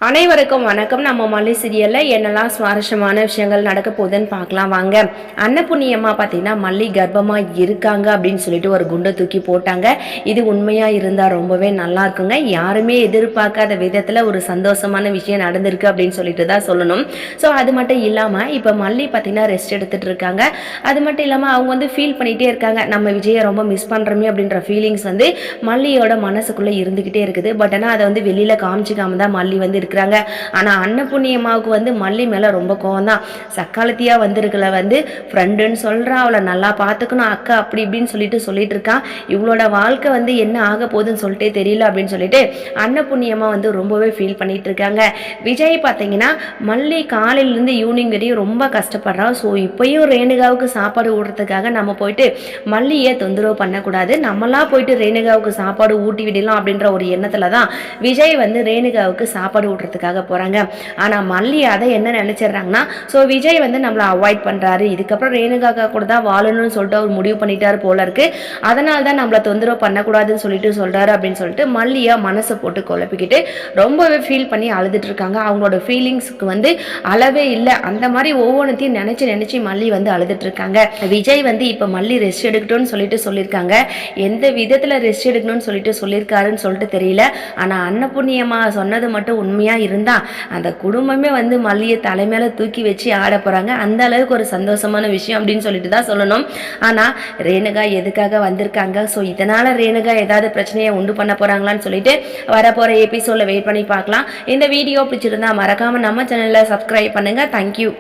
அனைவருக்கும் வணக்கம். நம்ம மல்லி சீரியல்ல என்னெல்லாம் சுவாரஸ்யமான விஷயங்கள் நடக்க போகுதுன்னு பார்க்கலாம் வாங்க. அன்னபுண்ணியம்மா பார்த்தீங்கன்னா மல்லி கர்ப்பமாக இருக்காங்க அப்படின்னு சொல்லிட்டு ஒரு குண்டை தூக்கி போட்டாங்க. இது உண்மையாக இருந்தால் ரொம்பவே நல்லா இருக்குங்க. யாருமே எதிர்பார்க்காத விதத்தில் ஒரு சந்தோஷமான விஷயம் நடந்திருக்கு அப்படின்னு சொல்லிட்டு தான் சொல்லணும். ஸோ அது மட்டும் இல்லாமல் இப்போ மல்லி பார்த்தீங்கன்னா ரெஸ்ட் எடுத்துகிட்டு இருக்காங்க. அது மட்டும் இல்லாமல் அவங்க வந்து ஃபீல் பண்ணிகிட்டே இருக்காங்க, நம்ம விஜயை ரொம்ப மிஸ் பண்ணுறோமே அப்படின்ற ஃபீலிங்ஸ் வந்து மல்லியோட மனசுக்குள்ளே இருந்துக்கிட்டே இருக்குது. பட் ஆனால் அதை வந்து வெளியில் காமிச்சிக்காம தான் மல்லி வந்து இருக்கிறாங்க. ஆனா அன்னபுண்ணியம்மாவுக்கு வந்து மல்லி மேல ரொம்ப கோவம் தான். சக்காலத்தியா வந்திருக்கல வந்து ஃப்ரெண்டுன்னு சொல்றா, அவளை நல்லா பார்த்துக்கணும் அக்கா அப்படி இப்படின்னு சொல்லிட்டு இருக்கான். இவளோட வாழ்க்கை வந்து என்ன ஆக போகுதுன்னு சொல்லிட்டே தெரியல அப்படின்னு சொல்லிட்டு அன்னபுண்ணியம்மா வந்து ரொம்பவே ஃபீல் பண்ணிட்டு இருக்காங்க. விஜய் பார்த்தீங்கன்னா மல்லி காலையிலேருந்து ஈவினிங் வரையும் ரொம்ப கஷ்டப்படுறா. ஸோ இப்பயும் ரேணுகாவுக்கு சாப்பாடு ஊட்டுறதுக்காக நம்ம போயிட்டு மல்லியை தொந்தரவு பண்ணக்கூடாது, நம்மளாம் போயிட்டு ரேணுகாவுக்கு சாப்பாடு ஊட்டி விடலாம் அப்படின்ற ஒரு எண்ணத்துல தான் விஜய் வந்து ரேணுகாவுக்கு சாப்பாடு ஊட்டுறதுக்காக போகிறாங்க. ஆனால் மல்லி அதை என்ன நினச்சிட்றாங்கன்னா, ஸோ விஜய் வந்து நம்மளை அவாய்ட் பண்ணுறாரு, இதுக்கப்புறம் ரேணுகாக்கா கூட தான் வாழணும்னு சொல்லிட்டு அவர் முடிவு பண்ணிட்டாரு போல இருக்கு, அதனால தான் நம்மளை தொந்தரவு பண்ணக்கூடாதுன்னு சொல்லிட்டு சொல்கிறாரு அப்படின்னு சொல்லிட்டு மல்லியா மனசை போட்டு குழப்பிக்கிட்டு ரொம்பவே ஃபீல் பண்ணி அழுதுட்டு இருக்காங்க. அவங்களோட ஃபீலிங்ஸுக்கு வந்து அளவே இல்லை. அந்த மாதிரி ஒவ்வொன்றத்தையும் நினச்சி மல்லி வந்து அழுதுட்டு இருக்காங்க. விஜய் வந்து இப்போ மல்லி ரெஸ்ட் எடுக்கட்டும்னு சொல்லிட்டு சொல்லியிருக்காங்க. எந்த விதத்தில் ரெஸ்ட் எடுக்கணும்னு சொல்லிட்டு சொல்லியிருக்காருன்னு சொல்லிட்டு தெரியல. ஆனால் அன்னபுண்ணியம்மா சொன்னது மட்டும் உண்மையாக இருந்தால் அந்த குடும்பமே வந்து மல்லியை தலைமையில தூக்கி வச்சு ஆட போகிறாங்க. அந்த அளவுக்கு ஒரு சந்தோஷமான விஷயம் அப்படின்னு சொல்லிட்டு தான் சொல்லணும். ஆனால் ரேணுகா எதுக்காக வந்திருக்காங்க, ஸோ இதனால் ரேணுகா ஏதாவது பிரச்சனையை உண்டு பண்ண போகிறாங்களான்னு சொல்லிட்டு வரப்போகிற எபிசோடில் வெயிட் பண்ணி பார்க்கலாம். இந்த வீடியோ பிடிச்சிருந்தா மறக்காமல் நம்ம சேனலில் சப்ஸ்கிரைப் பண்ணுங்கள். தேங்க்யூ.